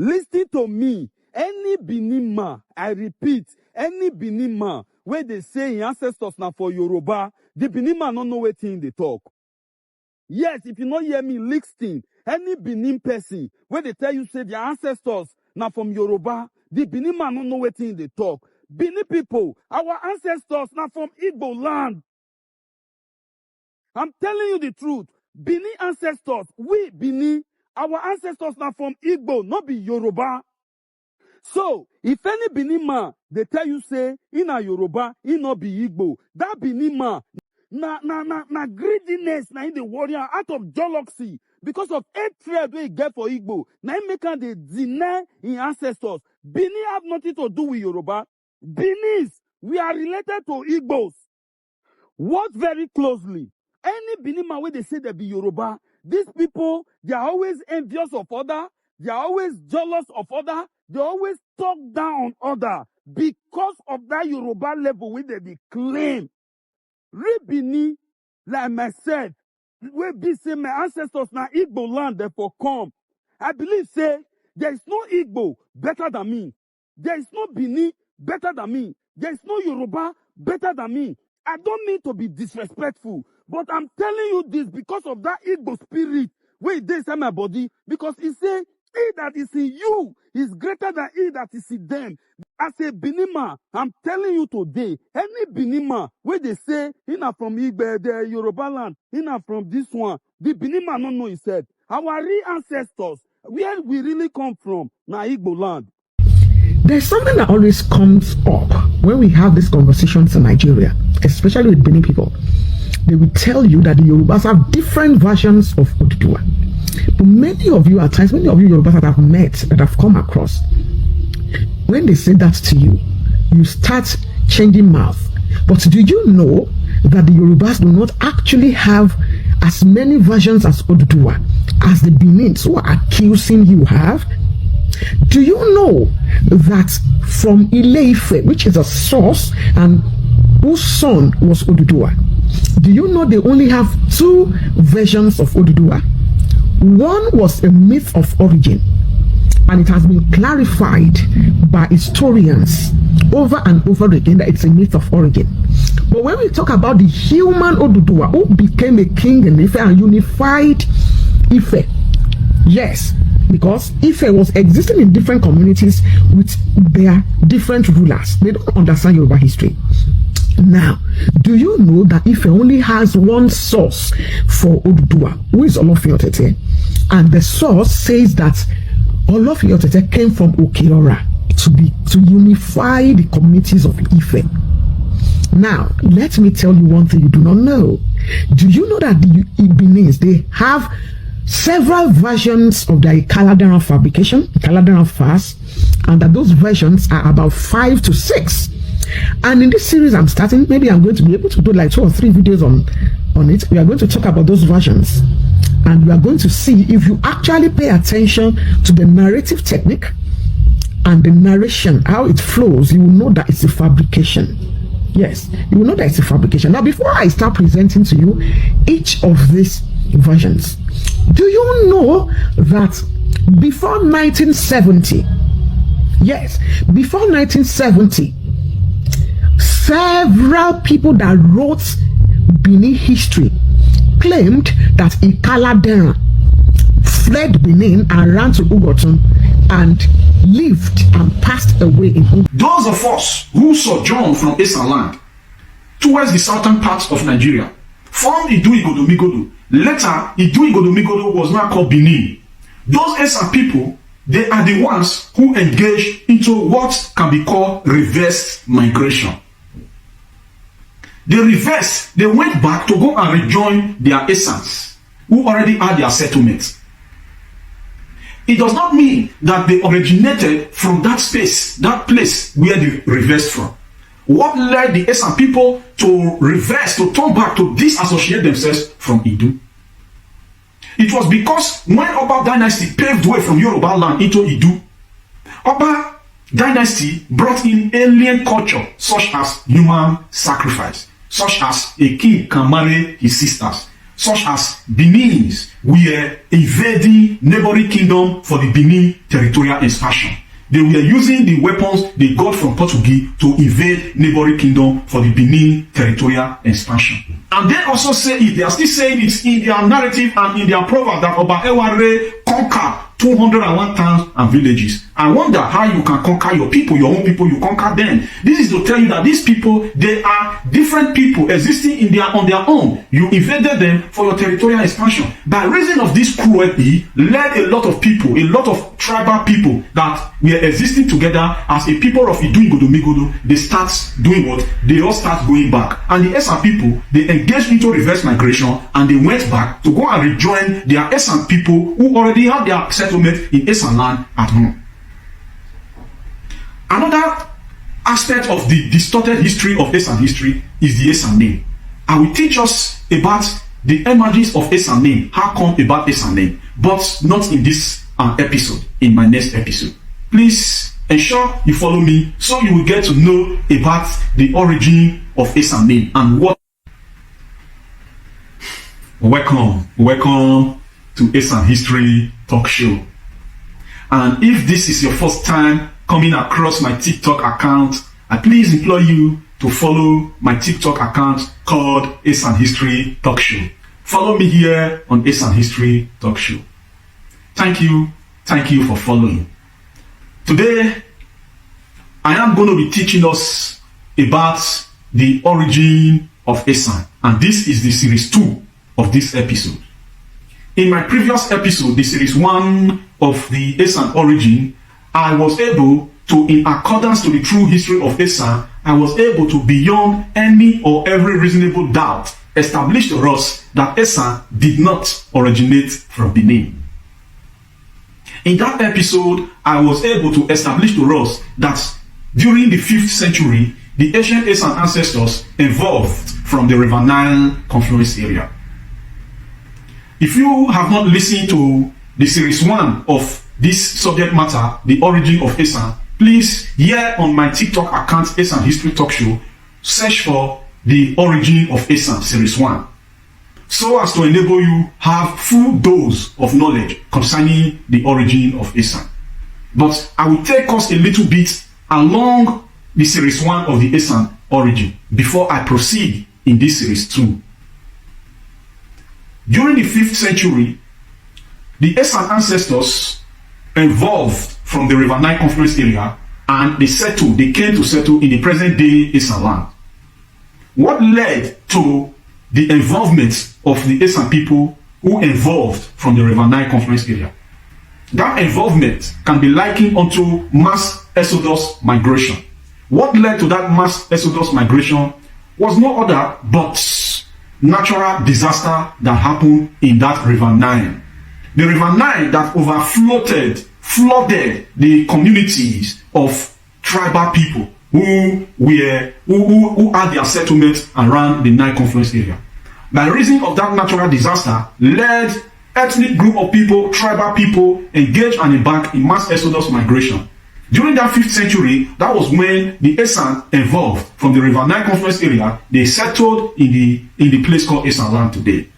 Listen to me. Any Benin man, I repeat, any Benin man, where they say in ancestors now for Yoruba, the Benin man don't know what thing they talk. Yes, if you not hear me, listen. Any Benin person, where they tell you say their ancestors now from Yoruba, the Benin man don't know what thing they talk. Benin people, our ancestors now from Igbo land. I'm telling you the truth. Benin ancestors, we Benin, our ancestors now from Igbo, not be Yoruba. So, if any Benin man, they tell you say, in a Yoruba, he not be Igbo, that Benin man, na greediness, na in the warrior, out of jealousy, because of hatred we get for Igbo, na in make they deny in ancestors. Benin have nothing to do with Yoruba. Benin, we are related to Igbos. Watch very closely. Any Benin man where they say they be Yoruba, these people, they are always envious of other, they are always jealous of other, they always talk down on other because of that Yoruba level where they claim. Benin, like myself, where be say my ancestors now Igbo land therefore come. I believe say there is no Igbo better than me. There is no Benin better than me. There is no Yoruba better than me. I don't mean to be disrespectful, but I'm telling you this because of that Igbo spirit where it is in my body, because he say, he that is in you is greater than he that is in them. As a Benin man, I'm telling you today, any Benin man, where they say, he not from Igbo, the Yoruba land, he not from this one, the Benin man don't know himself. Our real ancestors, where we really come from, na Igbo land. There's something that always comes up when we have these conversations in Nigeria, especially with Benin people. They will tell you that the Yorubas have different versions of Oduduwa. But many of you at times, many of you Yorubas that I've met, that I've come across, when they say that to you, you start changing mouth. But do you know that the Yorubas do not actually have as many versions as Oduduwa as the Benins who are accusing you have? Do you know that from Ile-Ife, which is a source and whose son was Oduduwa, do you know they only have two versions of Oduduwa? One was a myth of origin, and it has been clarified by historians over and over again that it's a myth of origin. But when we talk about the human Oduduwa who became a king in Ife and unified Ife, yes, because Ife was existing in different communities with their different rulers. They don't understand Yoruba history. Now, do you know that Ife only has one source for Oduduwa, who is Olofin-Otete? And the source says that Olofin-Otete came from Okeora to unify the communities of Ife. Now, let me tell you one thing you do not know. Do you know that the Benin's, they have several versions of their Ikaladeran fabrication, Ikaladeran fast, and that those versions are about 5 to 6. And in this series I'm starting, maybe I'm going to be able to do like 2 or 3 videos on it. We are going to talk about those versions, and we are going to see if you actually pay attention to the narrative technique and the narration, how it flows, you will know that it's a fabrication. Yes, you will know that it's a fabrication. Now, before I start presenting to you each of these versions, do you know that before 1970, yes, before 1970, several people that wrote Benin history claimed that Ikaladeran fled Benin and ran to Ugotun and lived and passed away in Ugotun. Those of us who sojourned from Asan land towards the southern parts of Nigeria formed Idu-Igodomigodo. Later, Idu-Igodomigodo was now called Benin. Those Asan people, they are the ones who engaged into what can be called reverse migration. They reversed, they went back to go and rejoin their Asans who already had their settlements. It does not mean that they originated from that space, that place where they reversed from. What led the Asan people to reverse, to turn back, to disassociate themselves from Idu? It was because when Oba dynasty paved way from Yoruba land into Idu, Oba dynasty brought in alien culture such as human sacrifice, such as a king can marry his sisters, such as Benin's, were invading neighboring kingdom for the Benin territorial expansion. They were using the weapons they got from Portuguese to invade neighboring kingdom for the Benin territorial expansion. And they also say it, they are still saying it in their narrative and in their proverb that Oba Eware conquered 201 towns and villages. I wonder how you can conquer your people, your own people, you conquer them. This is to tell you that these people, they are different people existing on their own. You invaded them for your territorial expansion. By reason of this cruelty, led a lot of people, a lot of tribal people that were existing together as a people of Idu-Igodo-Migodo, they start doing what? They all start going back. And the Asan people, they engaged into reverse migration and they went back to go and rejoin their Asan people who already had their settlement in Asan land at home. Another aspect of the distorted history of Asan history is the Asan name. I will teach us about the emergence of Asan name, how come about Asan name, but not in this episode, in my next episode. Please ensure you follow me so you will get to know about the origin of Asan name and what. Welcome to Asan History Talk Show. And if this is your first time coming across my TikTok account, I please implore you to follow my TikTok account called Asan History Talk Show. Follow me here on Asan History Talk Show. Thank you for following. Today, I am going to be teaching us about the origin of Asan, and this is the series 2 of this episode. In my previous episode, the series 1 of the Asan origin, I was able to, in accordance to the true history of Asan, I was able to, beyond any or every reasonable doubt, establish to us that Asan did not originate from Benin. In that episode, I was able to establish to us that during the 5th century, the ancient Asan ancestors evolved from the River Nile confluence area. If you have not listened to the series 1 of this subject matter, the origin of Asan, please, here on my TikTok account, Asan History Talk Show, search for the origin of Asan series 1, so as to enable you have full dose of knowledge concerning the origin of Asan. But I will take us a little bit along the series 1 of the Asan origin before I proceed in this series 2. During the 5th century, the Asan ancestors evolved from the River Nile confluence area and they came to settle in the present day Asan land. What led to the involvement of the Asan people who evolved from the River Nile confluence area? That involvement can be likened unto mass exodus migration. What led to that mass exodus migration was no other but natural disaster that happened in that River Nile. The River Nile that flooded the communities of tribal people who had their settlements around the Nile confluence area. By reason of that natural disaster, led ethnic group of people, tribal people, engaged and embarked in mass exodus migration. During that 5th century, that was when the Asan evolved from the River Nile confluence area. They settled in the place called Asan land today.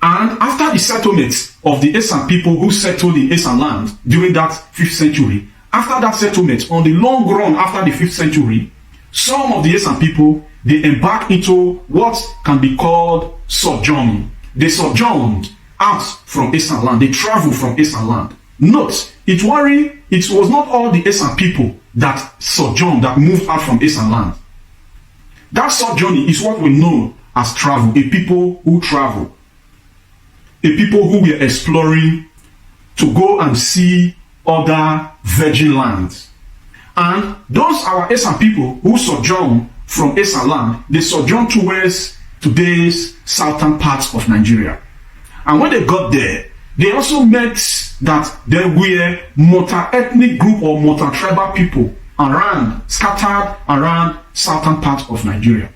And after the settlement of the Asan people who settled in Asan land during that 5th century, after that settlement, on the long run after the 5th century, some of the Asan people, they embarked into what can be called sojourning. They sojourned out from Asan land. They traveled from Asan land. Note, it was not all the Asan people that sojourned, that moved out from Asan land. That sojourning is what we know as travel, a people who travel, a people who were exploring to go and see other virgin lands. And those our Asan people who sojourn from Asan land, they sojourn towards today's southern parts of Nigeria. And when they got there, they also met that there were multi-ethnic group or multi-tribal people scattered around southern parts of Nigeria.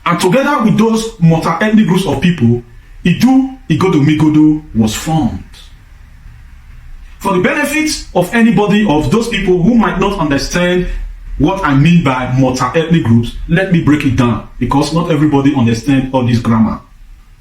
And together with those multi-ethnic groups of people, Idu-Igodo-Migodo was formed. For the benefit of anybody of those people who might not understand what I mean by multi-ethnic groups, let me break it down, because not everybody understands all this grammar.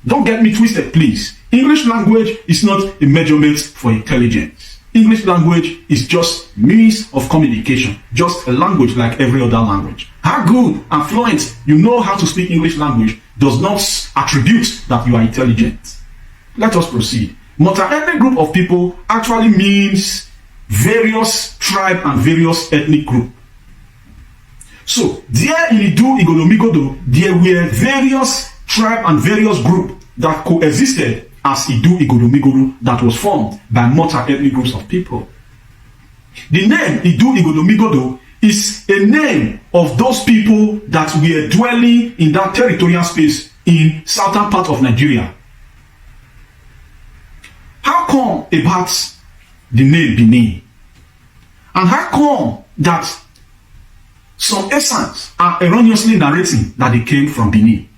Don't get me twisted, please. English language is not a measurement for intelligence. English language is just means of communication, just a language like every other language. How good and fluent you know how to speak English language does not attribute that you are intelligent. Let us proceed. Multi-ethnic group of people actually means various tribe and various ethnic group. So, there in Idu, Igodomigodo, there were various tribe and various group that coexisted as Idu, Igodomigodo that was formed by multi-ethnic groups of people. The name Idu, Igodomigodo is a name of those people that were dwelling in that territorial space in southern part of Nigeria. How come about the name Benin? And how come that some Asans are erroneously narrating that they came from Benin?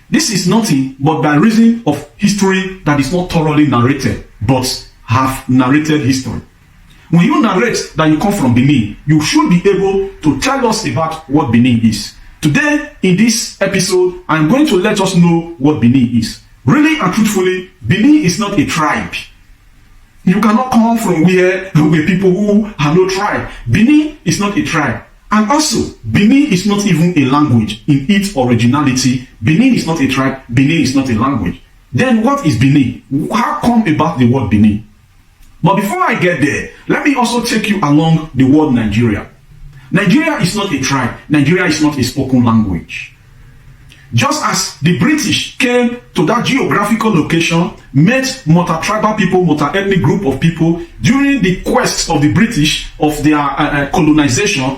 This is nothing but by reason of history that is not thoroughly narrated, but have narrated history. When you narrate that you come from Benin, you should be able to tell us about what Benin is. Today, in this episode, I'm going to let us know what Benin is. Really and truthfully, Benin is not a tribe. You cannot come from where people who are no tribe. Benin is not a tribe. And also, Benin is not even a language in its originality. Benin is not a tribe. Benin is not a language. Then what is Benin? How come about the word Benin? But before I get there, let me also take you along the word Nigeria. Nigeria is not a tribe. Nigeria is not a spoken language. Just as the British came to that geographical location, met multi-tribal people, multi-ethnic group of people during the quest of the British of their colonization,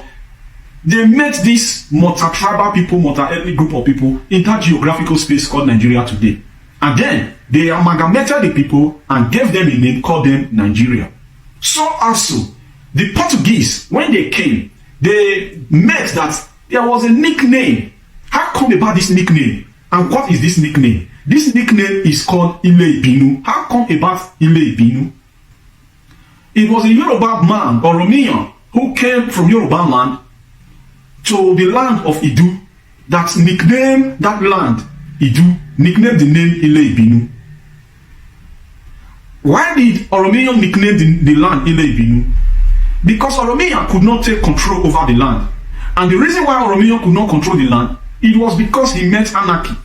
they met this multi-tribal people, multi-ethnic group of people in that geographical space called Nigeria today. And then they amalgamated the people and gave them a name, called them Nigeria. So also, the Portuguese, when they came, they met that there was a nickname. How come about this nickname? And what is this nickname? This nickname is called Ile Ibinu. How come about Ile Ibinu? It was a Yoruba man, Oromiyan, who came from Yoruba land to the land of Idu, that nicknamed that land Idu, nicknamed the name Ile Ibinu. Why did Oromiyan nickname the land Ile Ibinu? Because Oromiyan could not take control over the land. And the reason why Oromiyan could not control the land, it was because he met anarchy.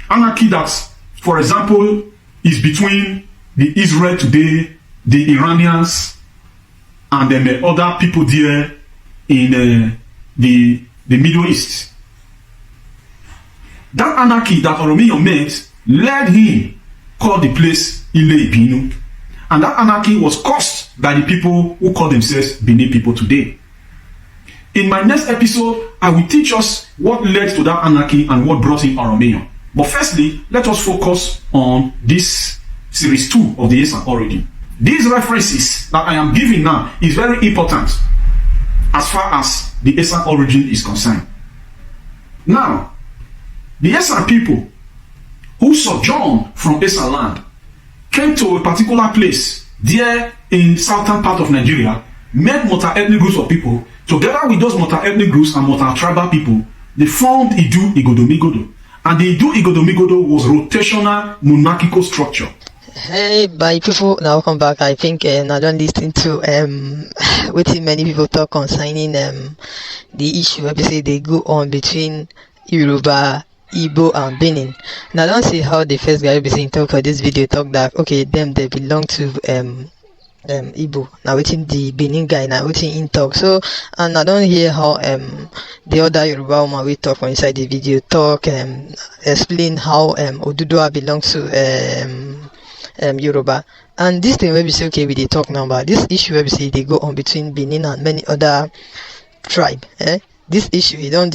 Anarchy that, for example, is between the Israel today, the Iranians, and then other people there in the Middle East. That anarchy that Oromiyan met led him call the place Ile Ibinu. And that anarchy was caused by the people who call themselves Benin people today. In my next episode, I will teach us what led to that anarchy and what brought in Oromiyan. But firstly, let us focus on this series 2 of the Asan origin. These references that I am giving now is very important as far as the Asan origin is concerned. Now, the Asan people who sojourned from Asan land came to a particular place there in southern part of Nigeria, met multi-ethnic groups of people. Together with those multi-ethnic groups and multi-tribal people, they formed Idu Igodomigodo. And the Idu Igodomigodo was rotational monarchical structure. Hey, my people, now welcome back. I think I don't listen to what many people talk concerning the issue. Obviously, they go on between Yoruba, Igbo, and Benin. Now, I don't see how the first guy obviously talk for this video talk that okay, them they belong to Igbo. Now waiting the Benin guy now waiting in talk. So and I don't hear how the other Yoruba woman we talk on inside the video talk explain how Oduduwa belongs to Yoruba. And this thing where we say okay we they talk now about this issue where we say they go on between Benin and many other tribe. This issue it don't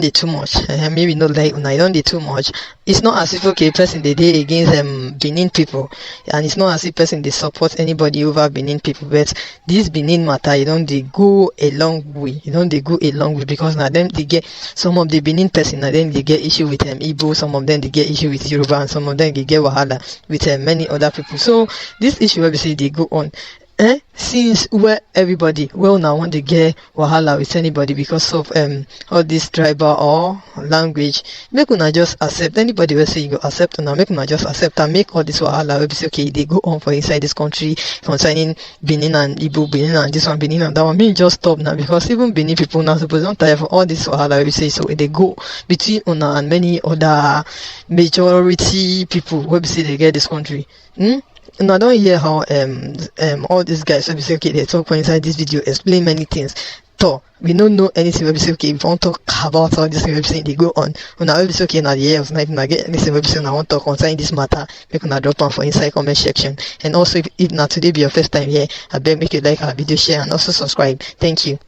do too much. Maybe not like it don't do too much. It's not as if okay person they day against Benin people, and it's not as if person they support anybody over Benin people. But this Benin matter it don't they go a long way. It don't they go a long way because now them they get some of the Benin person now then they get issue with Igbo, some of them they get issue with Yoruba, and some of them they get wahala with many other people. So this issue obviously they go on. Since where everybody now want to get wahala with anybody because of all this tribal or language, make una just accept. Anybody will say you go accept una, make una just accept and make all this wahala will be say okay they go on for inside this country concerning Benin and Igbo, Benin and this one, Benin and that one. Me just stop now, because even Benin people now suppose don't tire for all this wahala will be say, so they go between una and many other majority people will be say they get this country. And I don't hear how all these guys will be say okay they talk for inside this video, explain many things. So we don't know anything. Will be say okay if I want to talk about all this website they go on. When I will be say okay now the year of night I get anything website I want to talk concerning this matter, make una drop on for inside comment section. And also if now today be your first time here, I beg make you like our video, share and also subscribe. Thank you.